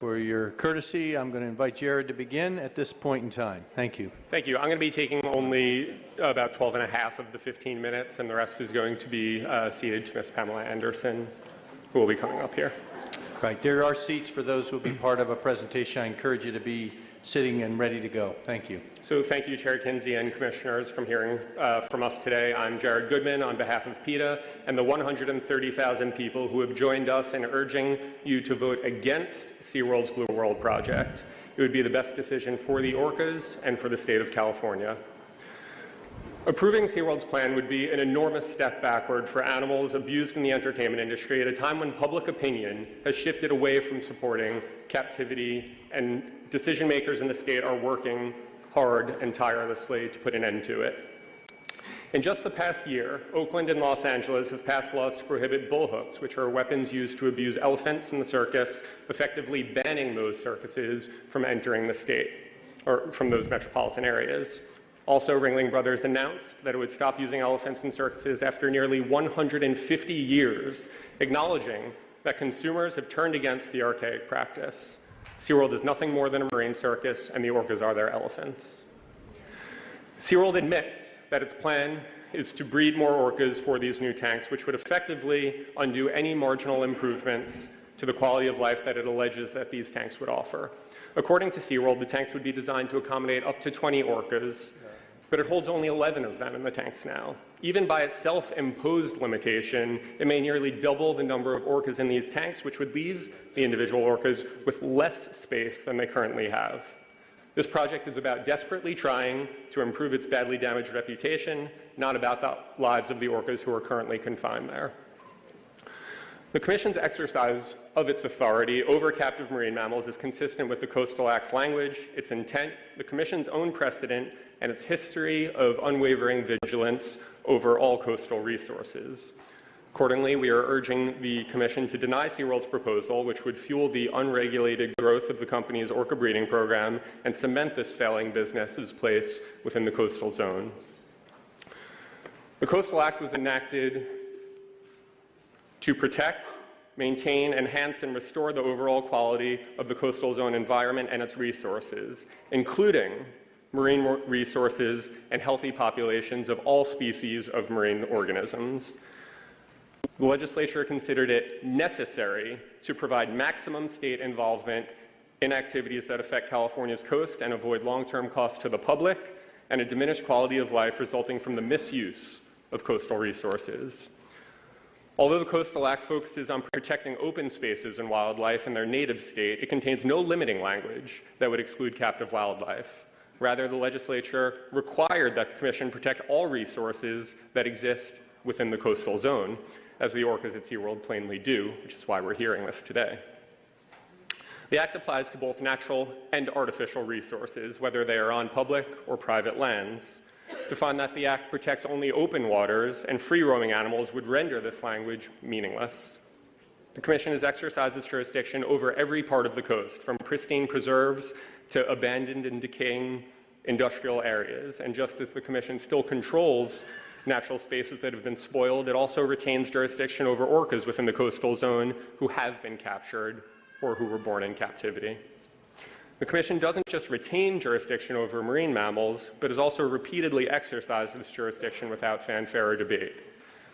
For your courtesy, I'm going to invite Jared to begin at this point in time. Thank you. Thank you. I'm going to be taking only about 12 and a half of the 15 minutes, and the rest is going to be ceded to Ms. Pamela Anderson, who will be coming up here. Right. There are seats for those who will be part of a presentation. I encourage you to be sitting and ready to go. Thank you. So thank you, Chair Kinsey and commissioners, for hearing from us today. I'm Jared Goodman on behalf of Peta and the 130,000 people who have joined us in urging you to vote against SeaWorld's Blue World project. It would be the best decision for the orcas and for the state of California. Approving SeaWorld's plan would be an enormous step backward for animals abused in the entertainment industry at a time when public opinion has shifted away from supporting captivity, and decision makers in the state are working hard and tirelessly to put an end to it. In just the past year, Oakland and Los Angeles have passed laws to prohibit bullhooks, which are weapons used to abuse elephants in the circus, effectively banning those circuses from entering the state, or from those metropolitan areas. Also, Ringling Brothers announced that it would stop using elephants in circuses after nearly 150 years, acknowledging that consumers have turned against the archaic practice. SeaWorld is nothing more than a marine circus, and the orcas are their elephants. SeaWorld admits that its plan is to breed more orcas for these new tanks, which would effectively undo any marginal improvements to the quality of life that it alleges that these tanks would offer. According to SeaWorld, the tanks would be designed to accommodate up to 20 orcas, but it holds only 11 of them in the tanks now. Even by its self-imposed limitation, it may nearly double the number of orcas in these tanks, which would leave the individual orcas with less space than they currently have. This project is about desperately trying to improve its badly damaged reputation, not about the lives of the orcas who are currently confined there. The Commission's exercise of its authority over captive marine mammals is consistent with the Coastal Act's language, its intent, the Commission's own precedent, and its history of unwavering vigilance over all coastal resources. Accordingly, we are urging the Commission to deny SeaWorld's proposal, which would fuel the unregulated growth of the company's orca breeding program and cement this failing business's place within the coastal zone. The Coastal Act was enacted to protect, maintain, enhance, and restore the overall quality of the coastal zone environment and its resources, including marine resources and healthy populations of all species of marine organisms. The legislature considered it necessary to provide maximum state involvement in activities that affect California's coast and avoid long-term costs to the public and a diminished quality of life resulting from the misuse of coastal resources. Although the Coastal Act focuses on protecting open spaces and wildlife in their native state, it contains no limiting language that would exclude captive wildlife. Rather, the legislature required that the Commission protect all resources that exist within the coastal zone, as the orcas at SeaWorld plainly do, which is why we're hearing this today. The Act applies to both natural and artificial resources, whether they are on public or private lands. To find that the Act protects only open waters and free-roaming animals would render this language meaningless. The Commission has exercised its jurisdiction over every part of the coast, from pristine preserves to abandoned and decaying industrial areas. And just as the Commission still controls natural spaces that have been spoiled, it also retains jurisdiction over orcas within the coastal zone who have been captured or who were born in captivity. The Commission doesn't just retain jurisdiction over marine mammals, but has also repeatedly exercised this jurisdiction without fanfare or debate.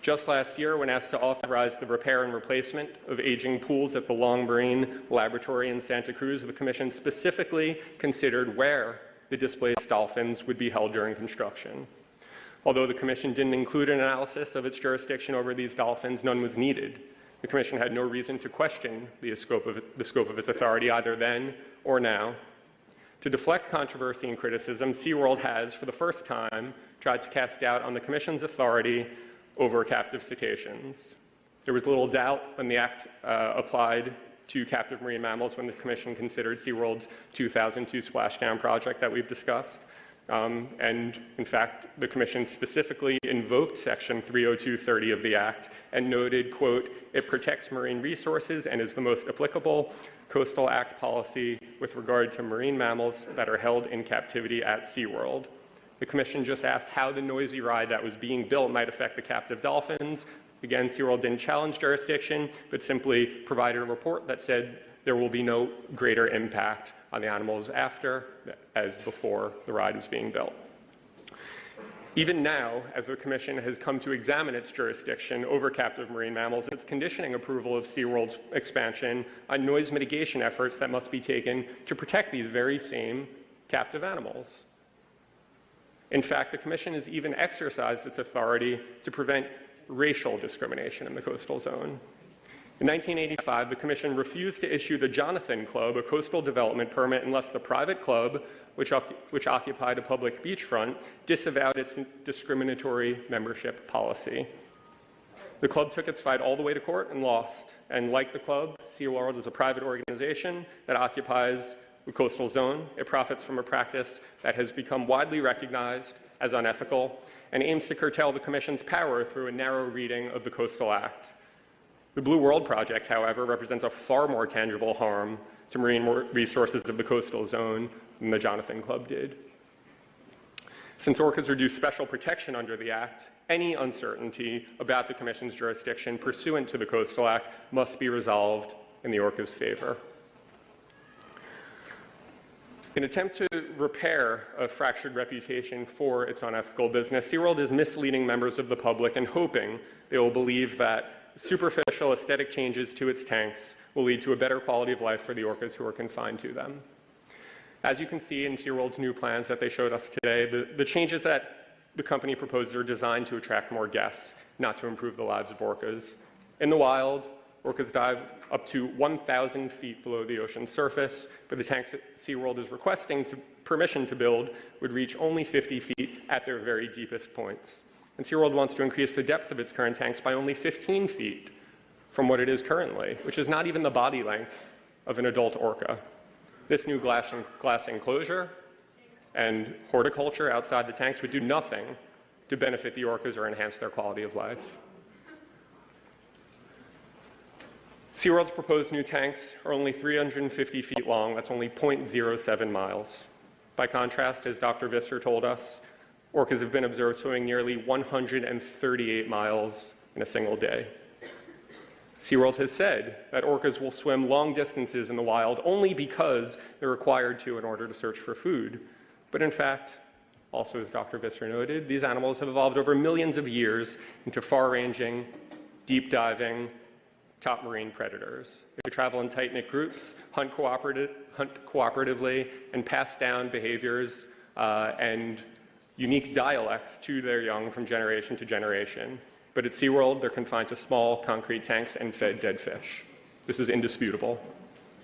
Just last year, when asked to authorize the repair and replacement of aging pools at the Long Marine Laboratory in Santa Cruz, the Commission specifically considered where the displaced dolphins would be held during construction. Although the Commission didn't include an analysis of its jurisdiction over these dolphins, none was needed. The Commission had no reason to question the scope of its authority either then or now. To deflect controversy and criticism, SeaWorld has, for the first time, tried to cast doubt on the Commission's authority over captive cetaceans. There was little doubt when the Act applied to captive marine mammals when the Commission considered SeaWorld's 2002 splashdown project that we've discussed. And in fact, the Commission specifically invoked Section 30230 of the Act and noted, quote, "It protects marine resources and is the most applicable Coastal Act policy with regard to marine mammals that are held in captivity at SeaWorld." The Commission just asked how the noisy ride that was being built might affect the captive dolphins. Again, SeaWorld didn't challenge jurisdiction, but simply provided a report that said there will be no greater impact on the animals after as before the ride was being built. Even now, as the Commission has come to examine its jurisdiction over captive marine mammals, it's conditioning approval of SeaWorld's expansion on noise mitigation efforts that must be taken to protect these very same captive animals. In fact, the Commission has even exercised its authority to prevent racial discrimination in the coastal zone. In 1985, the Commission refused to issue the Jonathan Club a coastal development permit unless the private club, which occupied a public beachfront, disavowed its discriminatory membership policy. The club took its fight all the way to court and lost. And like the club, SeaWorld is a private organization that occupies the coastal zone. It profits from a practice that has become widely recognized as unethical and aims to curtail the Commission's power through a narrow reading of the Coastal Act. The Blue World Project, however, represents a far more tangible harm to marine resources of the coastal zone than the Jonathan Club did. Since orcas are due special protection under the Act, any uncertainty about the Commission's jurisdiction pursuant to the Coastal Act must be resolved in the orcas' favor. In an attempt to repair a fractured reputation for its unethical business, SeaWorld is misleading members of the public and hoping they will believe that superficial aesthetic changes to its tanks will lead to a better quality of life for the orcas who are confined to them. As you can see in SeaWorld's new plans that they showed us today, the changes that the company proposes are designed to attract more guests, not to improve the lives of orcas. In the wild, orcas dive up to 1,000 feet below the ocean's surface, but the tanks that SeaWorld is requesting permission to build would reach only 50 feet at their very deepest points. And SeaWorld wants to increase the depth of its current tanks by only 15 feet from what it is currently, which is not even the body length of an adult orca. This new glass enclosure and horticulture outside the tanks would do nothing to benefit the orcas or enhance their quality of life. SeaWorld's proposed new tanks are only 350 feet long. That's only 0.07 miles. By contrast, as Dr. Visser told us, orcas have been observed swimming nearly 138 miles in a single day. SeaWorld has said that orcas will swim long distances in the wild only because they're required to in order to search for food. But in fact, also as Dr. Visser noted, these animals have evolved over millions of years into far-ranging, deep-diving, top marine predators. They travel in tight-knit groups, hunt cooperatively, and pass down behaviors and unique dialects to their young from generation to generation. But at SeaWorld, they're confined to small concrete tanks and fed dead fish. This is indisputable.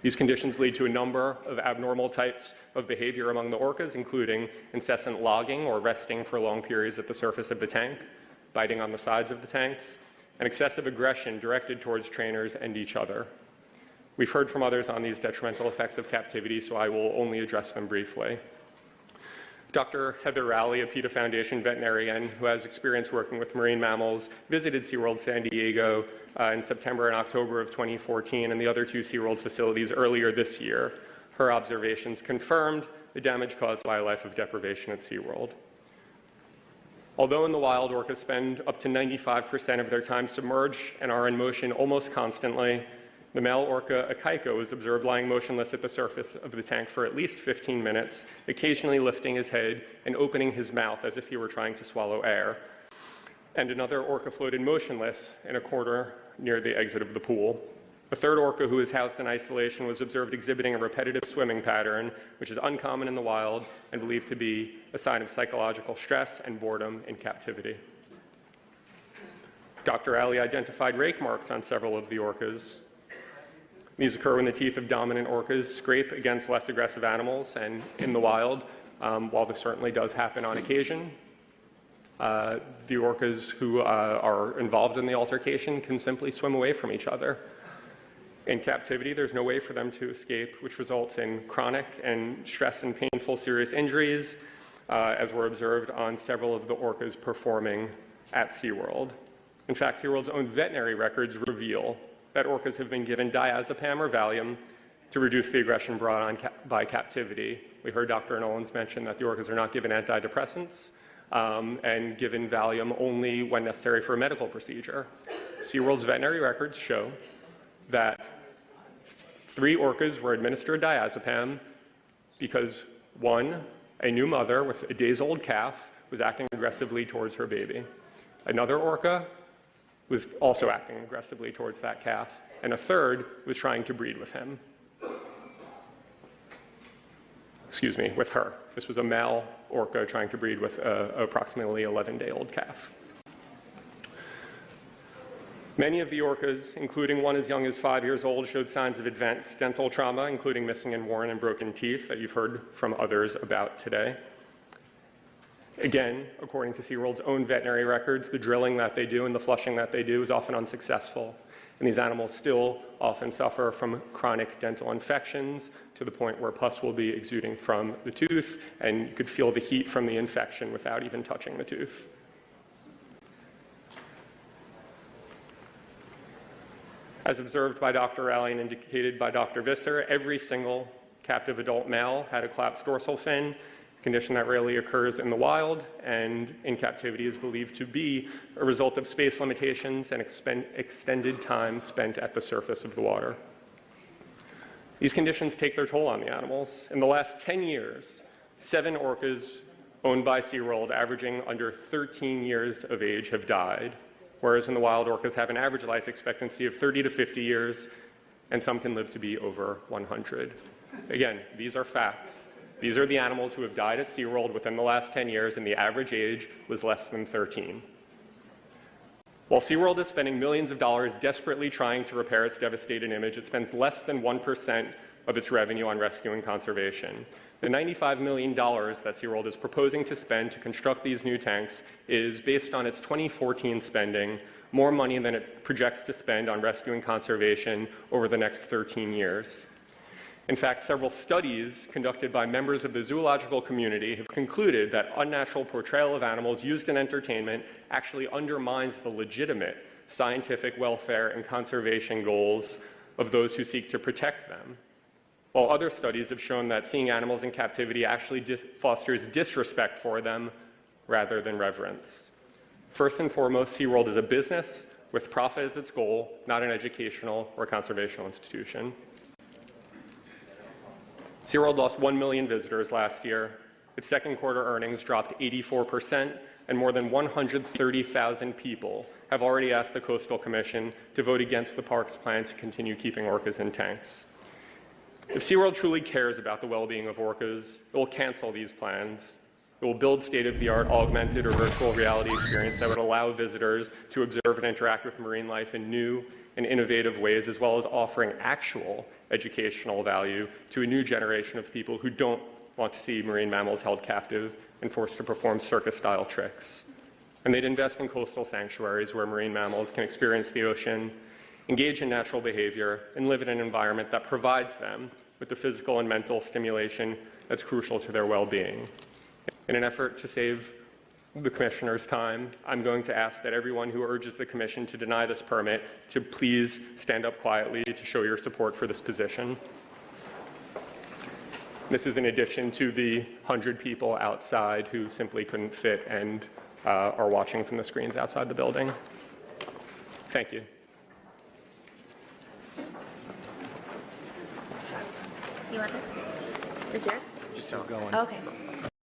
These conditions lead to a number of abnormal types of behavior among the orcas, including incessant logging or resting for long periods at the surface of the tank, biting on the sides of the tanks, and excessive aggression directed towards trainers and each other. We've heard from others on these detrimental effects of captivity, so I will only address them briefly. Dr. Heather Rowley, a Peta Foundation veterinarian who has experience working with marine mammals, visited SeaWorld San Diego in September and October of 2014 and the other two SeaWorld facilities earlier this year. Her observations confirmed the damage caused by a life of deprivation at SeaWorld. Although in the wild, orcas spend up to 95% of their time submerged and are in motion almost constantly, the male orca Akaiko is observed lying motionless at the surface of the tank for at least 15 minutes, occasionally lifting his head and opening his mouth as if he were trying to swallow air. And another orca floated motionless in a corner near the exit of the pool. A third orca who is housed in isolation was observed exhibiting a repetitive swimming pattern, which is uncommon in the wild and believed to be a sign of psychological stress and boredom in captivity. Dr. Ali identified rake marks on several of the orcas. These occur when the teeth of dominant orcas scrape against less aggressive animals, and in the wild, while this certainly does happen on occasion, the orcas who are involved in the altercation can simply swim away from each other. In captivity, there's no way for them to escape, which results in chronic and stress and painful serious injuries, as were observed on several of the orcas performing at SeaWorld. In fact, SeaWorld's own veterinary records reveal that orcas have been given diazepam or Valium to reduce the aggression brought on by captivity. We heard Dr. Nolans mention that the orcas are not given antidepressants and given Valium only when necessary for a medical procedure. SeaWorld's veterinary records show that 3 orcas were administered diazepam because, one, a new mother with a days-old calf was acting aggressively towards her baby. Another orca was also acting aggressively towards that calf, and a third was trying to breed with him. Excuse me, with her. This was a male orca trying to breed with an approximately 11-day-old calf. Many of the orcas, including one as young as 5 years old, showed signs of advanced dental trauma, including missing and worn and broken teeth that you've heard from others about today. Again, according to SeaWorld's own veterinary records, the drilling that they do and the flushing that they do is often unsuccessful. And these animals still often suffer from chronic dental infections to the point where pus will be exuding from the tooth, and you could feel the heat from the infection without even touching the tooth. As observed by Dr. Rowley and indicated by Dr. Visser, every single captive adult male had a collapsed dorsal fin, a condition that rarely occurs in the wild and in captivity is believed to be a result of space limitations and extended time spent at the surface of the water. These conditions take their toll on the animals. In the last 10 years, 7 orcas owned by SeaWorld, averaging under 13 years of age, have died, whereas in the wild, orcas have an average life expectancy of 30 to 50 years, and some can live to be over 100. Again, these are facts. These are the animals who have died at SeaWorld within the last 10 years, and the average age was less than 13. While SeaWorld is spending millions of dollars desperately trying to repair its devastated image, it spends less than 1% of its revenue on rescue and conservation. The $95 million that SeaWorld is proposing to spend to construct these new tanks is, based on its 2014 spending, more money than it projects to spend on rescue and conservation over the next 13 years. In fact, several studies conducted by members of the zoological community have concluded that unnatural portrayal of animals used in entertainment actually undermines the legitimate scientific welfare and conservation goals of those who seek to protect them, while other studies have shown that seeing animals in captivity actually fosters disrespect for them rather than reverence. First and foremost, SeaWorld is a business with profit as its goal, not an educational or conservational institution. SeaWorld lost 1 million visitors last year. Its second quarter earnings dropped 84%, and more than 130,000 people have already asked the Coastal Commission to vote against the park's plan to continue keeping orcas in tanks. If SeaWorld truly cares about the well-being of orcas, it will cancel these plans. It will build state-of-the-art augmented or virtual reality experience that would allow visitors to observe and interact with marine life in new and innovative ways, as well as offering actual educational value to a new generation of people who don't want to see marine mammals held captive and forced to perform circus-style tricks. And they'd invest in coastal sanctuaries where marine mammals can experience the ocean, engage in natural behavior, and live in an environment that provides them with the physical and mental stimulation that's crucial to their well-being. In an effort to save the Commissioner's time, I'm going to ask that everyone who urges the Commission to deny this permit to please stand up quietly to show your support for this position. This is in addition to the 100 people outside who simply couldn't fit and are watching from the screens outside the building. Thank you. Do you want this? Is this yours? Still going. Oh, okay.